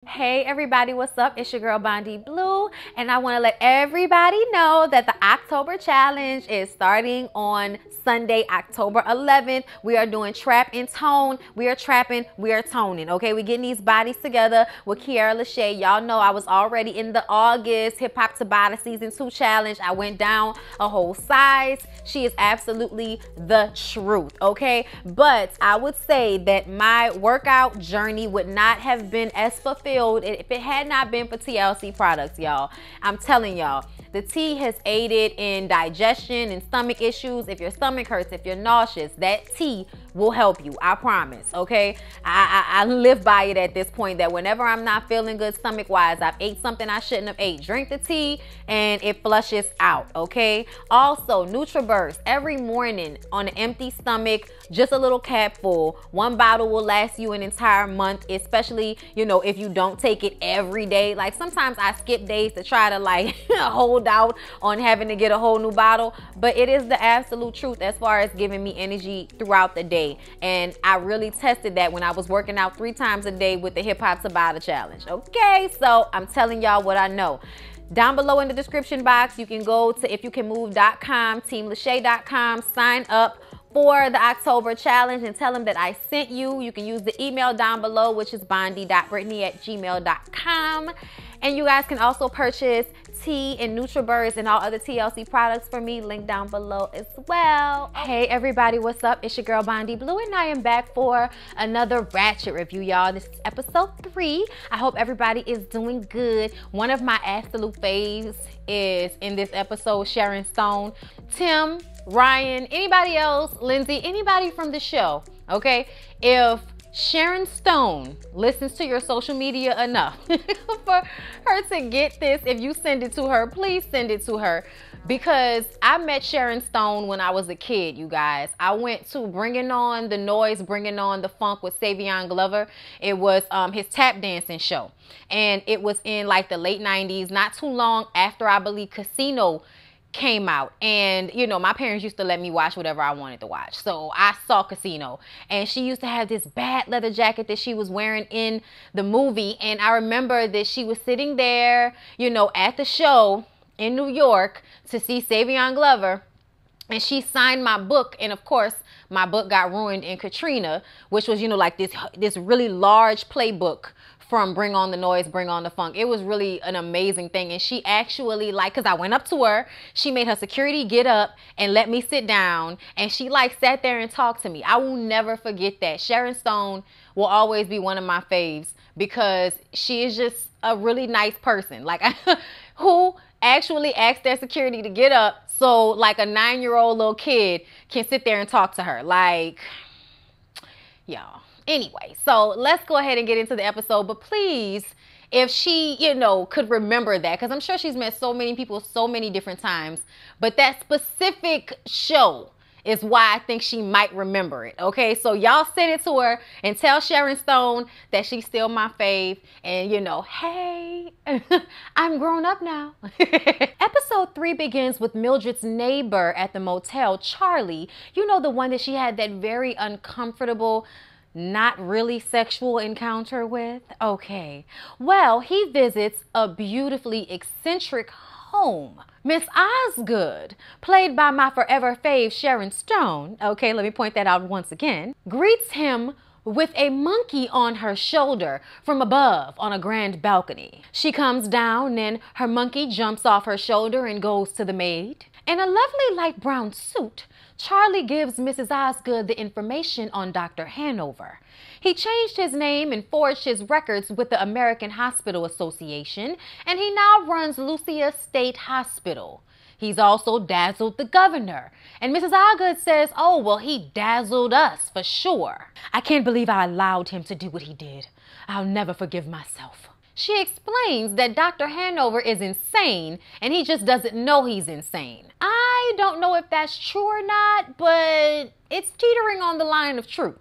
Hey everybody, what's up? It's your girl Bondi Blue, and I want to let everybody know that the October challenge is starting on Sunday, October 11th. We are doing trap and tone. We are trapping, we are toning. Okay, we're getting these bodies together with LASHAE. Y'all know I was already in the August Hip Hop Tabata Season 2 challenge. I went down a whole size. She is absolutely the truth, okay? But I would say that my workout journey would not have been as fulfilled if it had not been for TLC products, y'all. I'm telling y'all, the tea has aided in digestion and stomach issues. If your stomach hurts, if you're nauseous, that tea will help you, I promise, okay? I live by it at this point, that whenever I'm not feeling good stomach-wise, I've ate something I shouldn't have ate. Drink the tea and it flushes out, okay? Also, NutriBurst, every morning on an empty stomach, just a little cap full. One bottle will last you an entire month, especially, you know, if you don't take it every day. Like sometimes I skip days to try to like hold out on having to get a whole new bottle, but it is the absolute truth as far as giving me energy throughout the day. And I really tested that when I was working out 3 times a day with the Hip Hop Tabata challenge. Okay, so I'm telling y'all what I know. Down below in the description box, you can go to ifyoucanmove.com, teamlashae.com, sign up for the October challenge and tell them that I sent you. You can use the email down below, which is bondi.brittany@gmail.com. And you guys can also purchase tea and NutriBurst and all other TLC products for me, link down below as well. Hey everybody, what's up? It's your girl Bondi Blue, and I am back for another Ratched review, y'all. This is episode 3. I hope everybody is doing good. One of my absolute faves is in this episode, Sharon Stone. Tim, Ryan, anybody else, Lindsay, anybody from the show, okay? If Sharon Stone listens to your social media enough for her to get this, if you send it to her, please send it to her, because I met Sharon Stone when I was a kid, you guys. I went to Bringing On the Noise, Bringing On the Funk with Savion Glover. It was his tap dancing show, and it was in like the late 90s, not too long after, I believe, Casino came out. And you know, my parents used to let me watch whatever I wanted to watch, so I saw Casino, and she used to have this bad leather jacket that she was wearing in the movie. And I remember that she was sitting there, you know, at the show in New York to see Savion Glover, and she signed my book. And of course my book got ruined in Katrina, which was, you know, like this really large playbook from Bring On the Noise, Bring On the Funk. It was really an amazing thing. And she actually, like, because I went up to her, she made her security get up and let me sit down, and she like sat there and talked to me. I will never forget that. Sharon Stone will always be one of my faves because she is just a really nice person, like who actually asked their security to get up so like a 9-year-old little kid can sit there and talk to her. Like, y'all. Anyway, so let's go ahead and get into the episode. But please, if she, you know, could remember that, because I'm sure she's met so many people so many different times, but that specific show is why I think she might remember it. Okay, so y'all send it to her and tell Sharon Stone that she's still my fave, and you know, hey, I'm grown up now. Episode 3 begins with Mildred's neighbor at the motel, Charlie. You know, the one that she had that very uncomfortable, not really sexual encounter with? Okay, well, he visits a beautifully eccentric home. Miss Osgood, played by my forever fave Sharon Stone, okay, let me point that out once again, greets him with a monkey on her shoulder from above on a grand balcony. She comes down and her monkey jumps off her shoulder and goes to the maid. In a lovely light brown suit, Charlie gives Mrs. Osgood the information on Dr. Hanover. He changed his name and forged his records with the American Hospital Association, and he now runs Lucia State Hospital. He's also dazzled the governor. And Mrs. Osgood says, oh, well, he dazzled us for sure. I can't believe I allowed him to do what he did. I'll never forgive myself. She explains that Dr. Hanover is insane and he just doesn't know he's insane. I don't know if that's true or not, but it's teetering on the line of truth.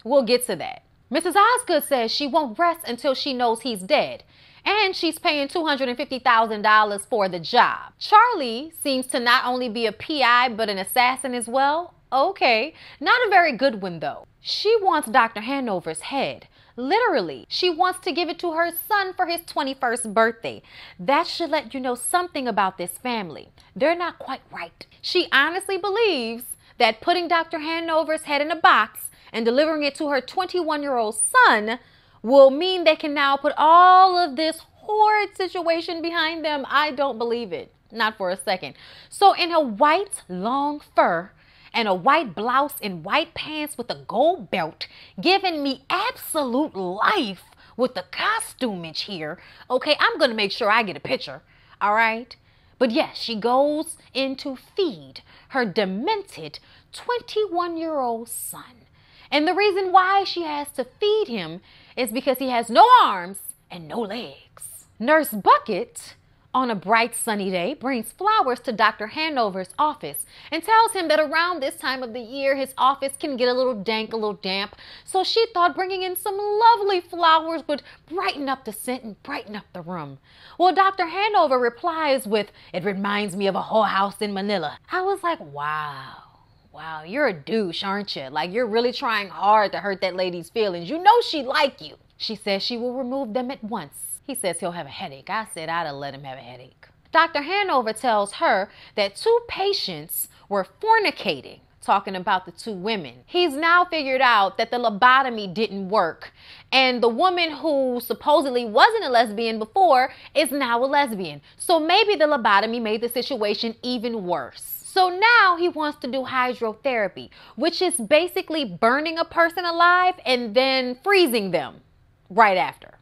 We'll get to that. Mrs. Osgood says she won't rest until she knows he's dead, and she's paying $250,000 for the job. Charlie seems to not only be a PI, but an assassin as well. Okay, not a very good one though. She wants Dr. Hanover's head. Literally, she wants to give it to her son for his 21st birthday. That should let you know something about this family. They're not quite right. She honestly believes that putting Dr. Hanover's head in a box and delivering it to her 21-year-old son will mean they can now put all of this horrid situation behind them. I don't believe it. Not for a second. So in a white long fur and a white blouse and white pants with a gold belt, giving me absolute life with the costumeage here. Okay, I'm going to make sure I get a picture. All right. But yes, she goes in to feed her demented 21-year-old son. And the reason why she has to feed him is because he has no arms and no legs. Nurse Bucket, on a bright sunny day, brings flowers to Dr. Hanover's office and tells him that around this time of the year, his office can get a little dank, a little damp. So she thought bringing in some lovely flowers would brighten up the scent and brighten up the room. Well, Dr. Hanover replies with, "It reminds me of a whorehouse in Manila." I was like, wow. Wow, you're a douche, aren't you? Like, you're really trying hard to hurt that lady's feelings. You know she like you. She says she will remove them at once. He says he'll have a headache. I said I'd have let him have a headache. Dr. Hanover tells her that 2 patients were fornicating, talking about the 2 women. He's now figured out that the lobotomy didn't work. And the woman who supposedly wasn't a lesbian before is now a lesbian. So maybe the lobotomy made the situation even worse. So now he wants to do hydrotherapy, which is basically burning a person alive and then freezing them right after.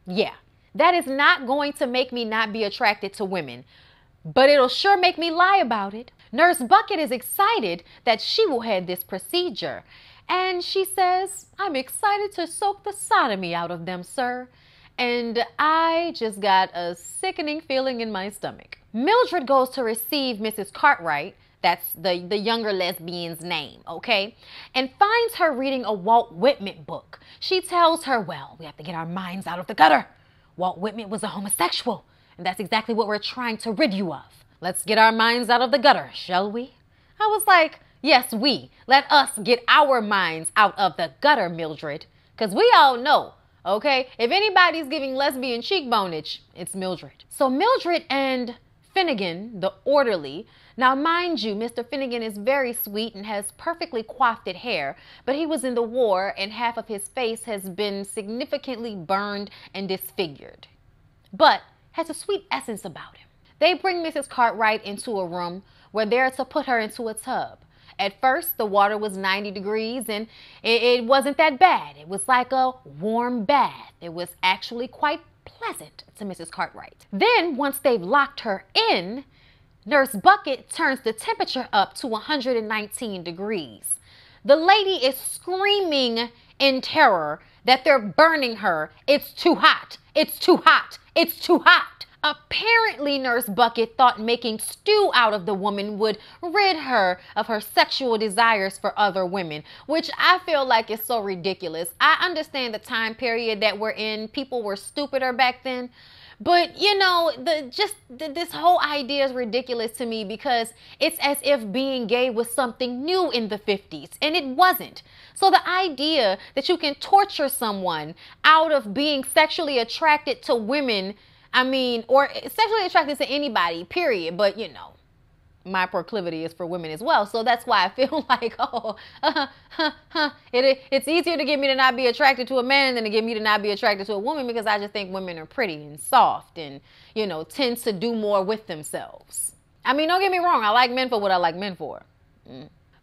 Yeah. That is not going to make me not be attracted to women, but it'll sure make me lie about it. Nurse Bucket is excited that she will have this procedure. And she says, "I'm excited to soak the sodomy out of them, sir." And I just got a sickening feeling in my stomach. Mildred goes to receive Mrs. Cartwright. That's the younger lesbian's name, okay? And finds her reading a Walt Whitman book. She tells her, well, we have to get our minds out of the gutter. Walt Whitman was a homosexual, and that's exactly what we're trying to rid you of. Let's get our minds out of the gutter, shall we? I was like, yes, we. Let us get our minds out of the gutter, Mildred. Because we all know, okay, if anybody's giving lesbian cheekboneage, it's Mildred. So Mildred and Finnegan, the orderly. Now, mind you, Mr. Finnegan is very sweet and has perfectly coiffed hair, but he was in the war and half of his face has been significantly burned and disfigured, but has a sweet essence about him. They bring Mrs. Cartwright into a room where they're to put her into a tub. At first, the water was 90 degrees and it wasn't that bad. It was like a warm bath. It was actually quite pleasant to Mrs. Cartwright. Then, once they've locked her in, Nurse Bucket turns the temperature up to 119 degrees. The lady is screaming in terror that they're burning her. It's too hot. It's too hot. It's too hot. Apparently, Nurse Bucket thought making stew out of the woman would rid her of her sexual desires for other women, which I feel like is so ridiculous. I understand the time period that we're in. People were stupider back then. But, you know, this whole idea is ridiculous to me because it's as if being gay was something new in the 50s, and it wasn't. So the idea that you can torture someone out of being sexually attracted to women, I mean, or sexually attracted to anybody, period. But, you know, my proclivity is for women as well. So that's why I feel like, it's easier to get me to not be attracted to a man than to get me to not be attracted to a woman, because I just think women are pretty and soft and, you know, tend to do more with themselves. I mean, don't get me wrong. I like men for what I like men for.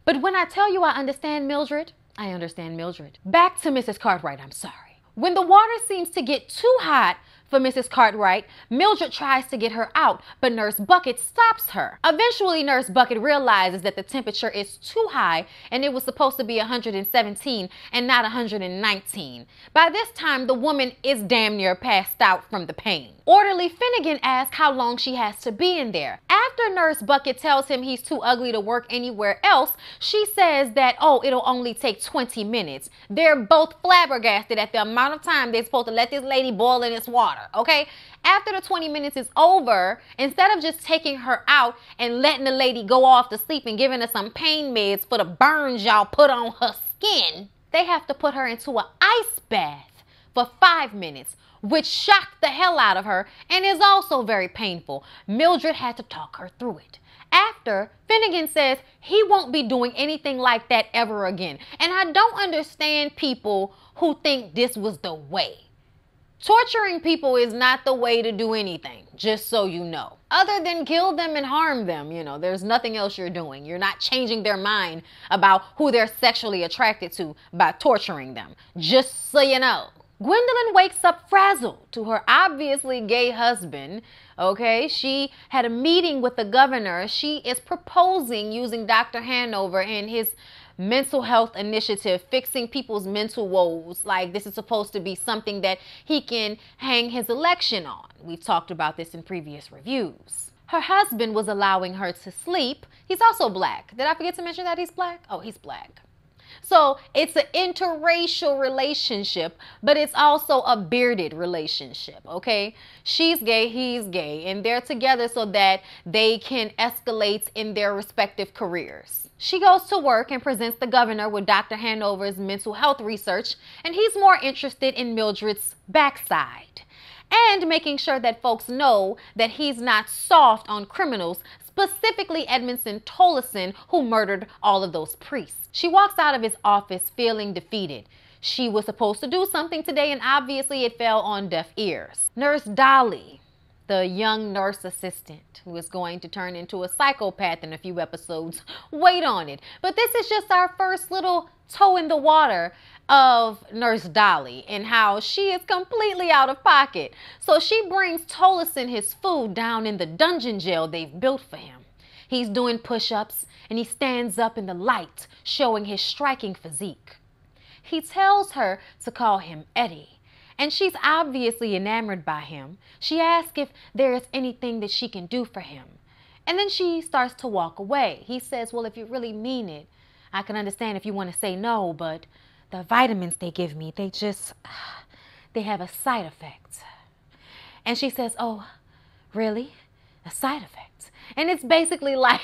But when I tell you I understand Mildred, I understand Mildred. Back to Mrs. Cartwright, I'm sorry. When the water seems to get too hot for Mrs. Cartwright, Mildred tries to get her out, but Nurse Bucket stops her. Eventually, Nurse Bucket realizes that the temperature is too high and it was supposed to be 117 and not 119. By this time, the woman is damn near passed out from the pain. Orderly Finnegan asks how long she has to be in there. After Nurse Bucket tells him he's too ugly to work anywhere else, she says that, oh, it'll only take 20 minutes. They're both flabbergasted at the amount of time they're supposed to let this lady boil in this water, okay? After the 20 minutes is over, instead of just taking her out and letting the lady go off to sleep and giving her some pain meds for the burns y'all put on her skin, they have to put her into an ice bath for 5 minutes, which shocked the hell out of her and is also very painful. Mildred had to talk her through it. After, Finnegan says he won't be doing anything like that ever again. And I don't understand people who think this was the way. Torturing people is not the way to do anything, just so you know. Other than kill them and harm them, there's nothing else you're doing. You're not changing their mind about who they're sexually attracted to by torturing them, just so you know. Gwendolyn wakes up frazzled to her obviously gay husband. Okay, she had a meeting with the governor. She is proposing using Dr. Hanover and his mental health initiative, fixing people's mental woes. Like this is supposed to be something that he can hang his election on. We've talked about this in previous reviews. Her husband was allowing her to sleep. He's also black. Did I forget to mention that he's black? Oh, he's black. So it's an interracial relationship, but it's also a bearded relationship, okay? She's gay, he's gay, and they're together so that they can escalate in their respective careers. She goes to work and presents the governor with Dr. Hanover's mental health research, and he's more interested in Mildred's backside and making sure that folks know that he's not soft on criminals, specifically Edmondson Tolleson, who murdered all of those priests. She walks out of his office feeling defeated. She was supposed to do something today, and obviously it fell on deaf ears. Nurse Dolly, the young nurse assistant who is going to turn into a psychopath in a few episodes, wait on it. But this is just our first little toe in the water of Nurse Dolly and how she is completely out of pocket. So she brings Tolleson his food down in the dungeon jail they've built for him. He's doing push-ups and he stands up in the light, showing his striking physique. He tells her to call him Eddie, and she's obviously enamored by him. She asks if there is anything that she can do for him, and then she starts to walk away. He says, well, if you really mean it, I can understand if you want to say no, but the vitamins they give me, they have a side effect. And she says, oh, really? A side effect? And it's basically like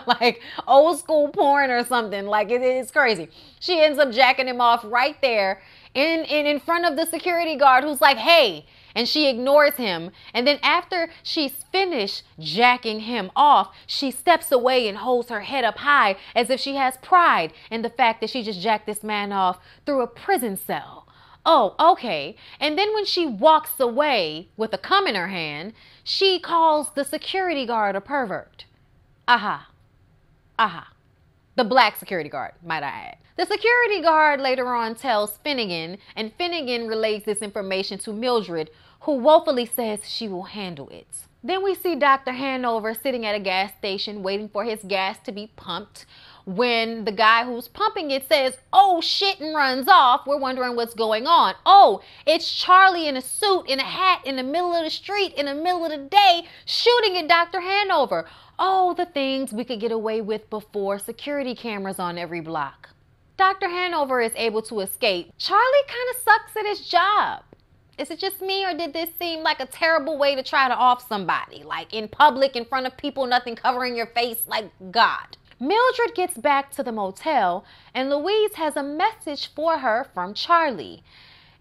like old school porn or something. Like it's crazy. She ends up jacking him off right there in front of the security guard who's like, hey, and she ignores him. And then after she's finished jacking him off, she steps away and holds her head up high as if she has pride in the fact that she just jacked this man off through a prison cell. Oh, okay. And then when she walks away with a cum in her hand, she calls the security guard a pervert. Aha. Aha. The black security guard, might I add. The security guard later on tells Finnegan, and Finnegan relays this information to Mildred, who woefully says she will handle it. Then we see Dr. Hanover sitting at a gas station waiting for his gas to be pumped. When the guy who's pumping it says, oh shit, and runs off, we're wondering what's going on. Oh, it's Charlie in a suit, in a hat, in the middle of the street, in the middle of the day, shooting at Dr. Hanover. Oh, the things we could get away with before, security cameras on every block. Dr. Hanover is able to escape. Charlie kind of sucks at his job. Is it just me, or did this seem like a terrible way to try to off somebody? Like in public, in front of people, nothing covering your face, like God. Mildred gets back to the motel, and Louise has a message for her from Charlie.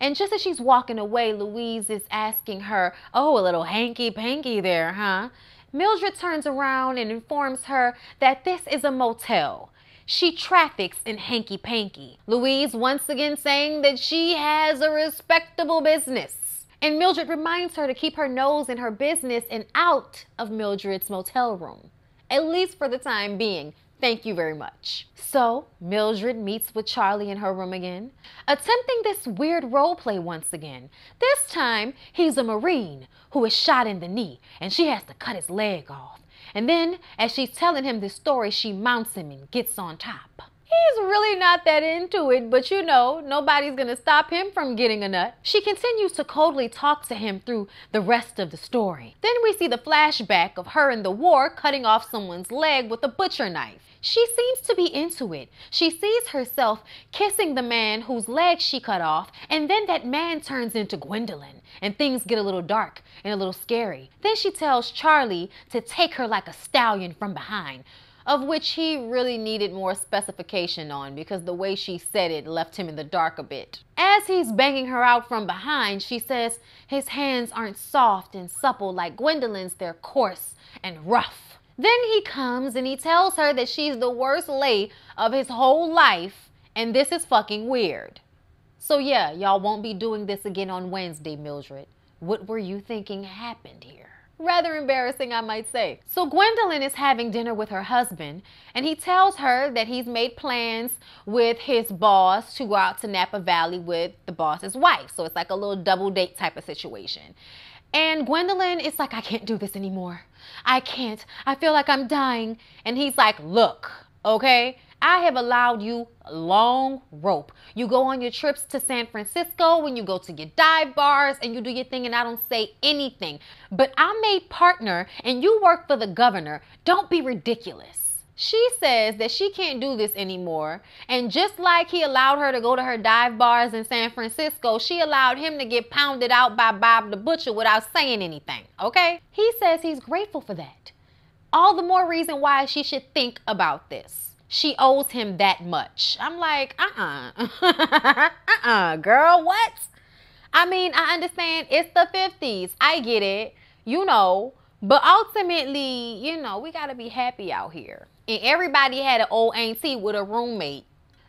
And just as she's walking away, Louise is asking her, oh, a little hanky-panky there, huh? Mildred turns around and informs her that this is a motel. She traffics in hanky-panky. Louise once again saying that she has a respectable business. And Mildred reminds her to keep her nose in her business and out of Mildred's motel room, at least for the time being. Thank you very much. So Mildred meets with Charlie in her room again, attempting this weird role play once again. This time, he's a Marine who is shot in the knee, and she has to cut his leg off. And then, as she's telling him this story, she mounts him and gets on top. He's really not that into it, but you know, nobody's gonna stop him from getting a nut. She continues to coldly talk to him through the rest of the story. Then we see the flashback of her in the war cutting off someone's leg with a butcher knife. She seems to be into it. She sees herself kissing the man whose leg she cut off, and then that man turns into Gwendolyn, and things get a little dark and a little scary. Then she tells Charlie to take her like a stallion from behind. of which he really needed more specification on because the way she said it left him in the dark a bit. As he's banging her out from behind, she says his hands aren't soft and supple like Gwendolyn's, they're coarse and rough. Then he comes and he tells her that she's the worst lay of his whole life and this is fucking weird. So yeah, y'all won't be doing this again on Wednesday, Mildred. What were you thinking happened here? Rather embarrassing, I might say. So Gwendolyn is having dinner with her husband, and he tells her that he's made plans with his boss to go out to Napa Valley with the boss's wife. So it's like a little double date type of situation. And Gwendolyn is like, I can't do this anymore. I can't. I feel like I'm dying. And he's like, look, okay, I have allowed you a long rope. You go on your trips to San Francisco, when you go to your dive bars and you do your thing and I don't say anything. But I'm a partner and you work for the governor. Don't be ridiculous. She says that she can't do this anymore. And just like he allowed her to go to her dive bars in San Francisco, she allowed him to get pounded out by Bob the Butcher without saying anything, okay? He says he's grateful for that. All the more reason why she should think about this. She owes him that much. I'm like, girl, what? I mean, I understand it's the 50s. I get it, you know, but ultimately, you know, we got to be happy out here. And everybody had an old auntie with a roommate.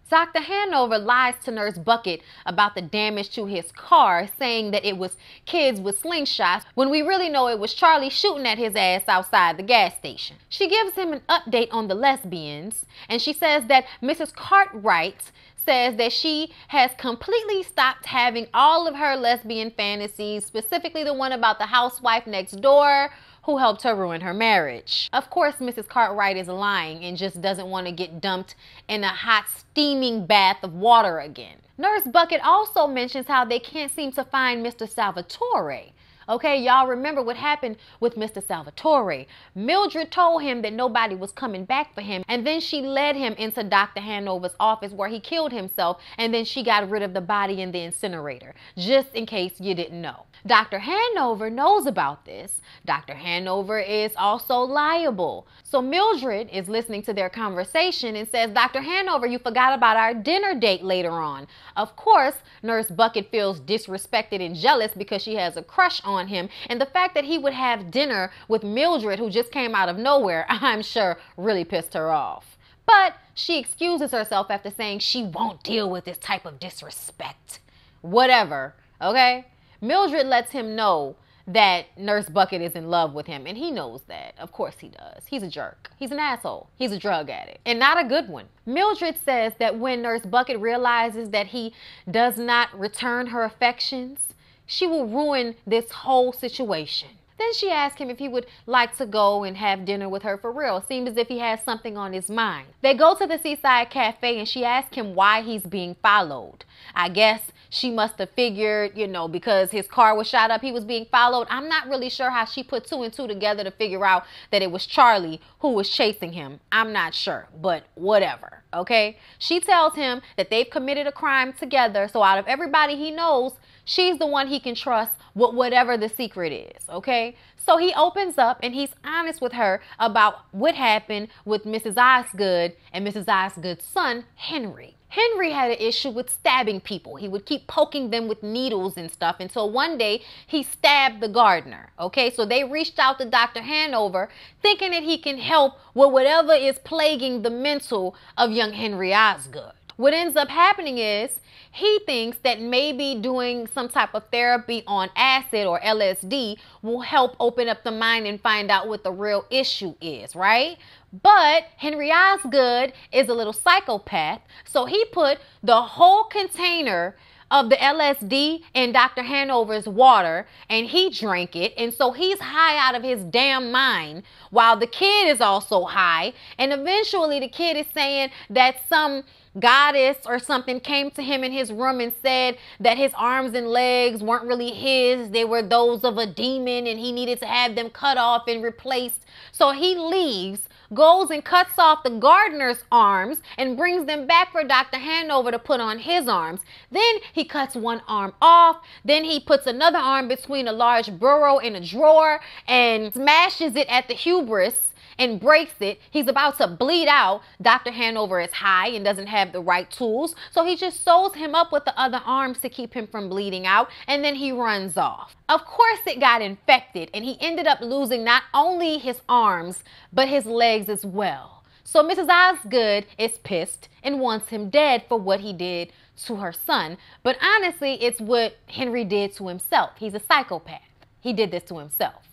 Dr. Hanover lies to Nurse Bucket about the damage to his car, saying that it was kids with slingshots, when we really know it was Charlie shooting at his ass outside the gas station. She gives him an update on the lesbians, and she says that Mrs. Cartwright says that she has completely stopped having all of her lesbian fantasies, specifically the one about the housewife next door who helped her ruin her marriage. Of course, Mrs. Cartwright is lying and just doesn't want to get dumped in a hot, steaming bath of water again. Nurse Bucket also mentions how they can't seem to find Mr. Salvatore. Okay, y'all remember what happened with Mr. Salvatore. Mildred told him that nobody was coming back for him, and then she led him into Dr. Hanover's office where he killed himself, and then she got rid of the body in the incinerator, just in case you didn't know. Dr. Hanover knows about this. Dr. Hanover is also liable. So Mildred is listening to their conversation and says, Dr. Hanover, you forgot about our dinner date later on. Of course, Nurse Bucket feels disrespected and jealous because she has a crush on him. And the fact that he would have dinner with Mildred, who just came out of nowhere, I'm sure really pissed her off. But she excuses herself after saying she won't deal with this type of disrespect. Whatever, okay? Mildred lets him know that Nurse Bucket is in love with him, and he knows that. Of course he does. He's a jerk. He's an asshole. He's a drug addict, and not a good one. Mildred says that when Nurse Bucket realizes that he does not return her affections, she will ruin this whole situation. Then she asks him if he would like to go and have dinner with her for real. Seems as if he has something on his mind. They go to the Seaside Cafe and she asks him why he's being followed. I guess she must have figured, you know, because his car was shot up, he was being followed. I'm not really sure how she put two and two together to figure out that it was Charlie who was chasing him. I'm not sure, but whatever, okay? She tells him that they've committed a crime together, so out of everybody he knows, she's the one he can trust with whatever the secret is, okay? So he opens up and he's honest with her about what happened with Mrs. Osgood and Mrs. Osgood's son, Henry. Henry had an issue with stabbing people. He would keep poking them with needles and stuff until one day he stabbed the gardener, okay? So they reached out to Dr. Hanover thinking that he can help with whatever is plaguing the mental of young Henry Osgood. What ends up happening is he thinks that maybe doing some type of therapy on acid or LSD will help open up the mind and find out what the real issue is, right? But Henry Osgood is a little psychopath, so he put the whole container of the LSD in Dr. Hanover's water and he drank it, and so he's high out of his damn mind while the kid is also high, and eventually the kid is saying that some goddess or something came to him in his room and said that his arms and legs weren't really his, they were those of a demon, and he needed to have them cut off and replaced. So he leaves, goes and cuts off the gardener's arms and brings them back for Dr. Hanover to put on his arms. Then he cuts one arm off. Then he puts another arm between a large burrow in a drawer and smashes it at the hubris and breaks it. He's about to bleed out. Dr. Hanover is high and doesn't have the right tools, so he just sews him up with the other arms to keep him from bleeding out, and then he runs off. Of course it got infected, and he ended up losing not only his arms, but his legs as well. So Mrs. Osgood is pissed and wants him dead for what he did to her son. But honestly, it's what Henry did to himself. He's a psychopath. He did this to himself.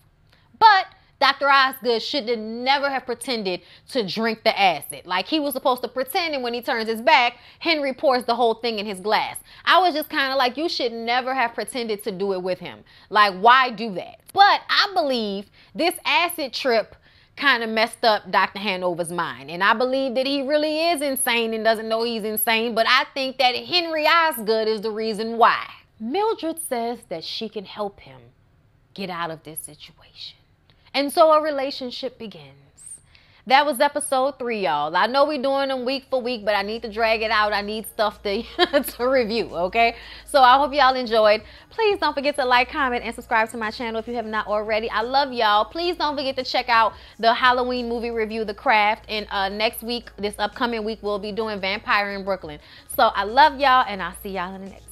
But Dr. Osgood should have never have pretended to drink the acid. Like he was supposed to pretend, and when he turns his back, Henry pours the whole thing in his glass. I was just kind of like, you should never have pretended to do it with him. Like, why do that? But I believe this acid trip kind of messed up Dr. Hanover's mind. And I believe that he really is insane and doesn't know he's insane. But I think that Henry Osgood is the reason why. Mildred says that she can help him get out of this situation. And so a relationship begins. That was episode 3, y'all. I know we're doing them week for week, but I need to drag it out. I need stuff to, to review, okay? So I hope y'all enjoyed. Please don't forget to like, comment, and subscribe to my channel if you have not already. I love y'all. Please don't forget to check out the Halloween movie review, The Craft. And next week, this upcoming week, we'll be doing Vampire in Brooklyn. So I love y'all, and I'll see y'all in the next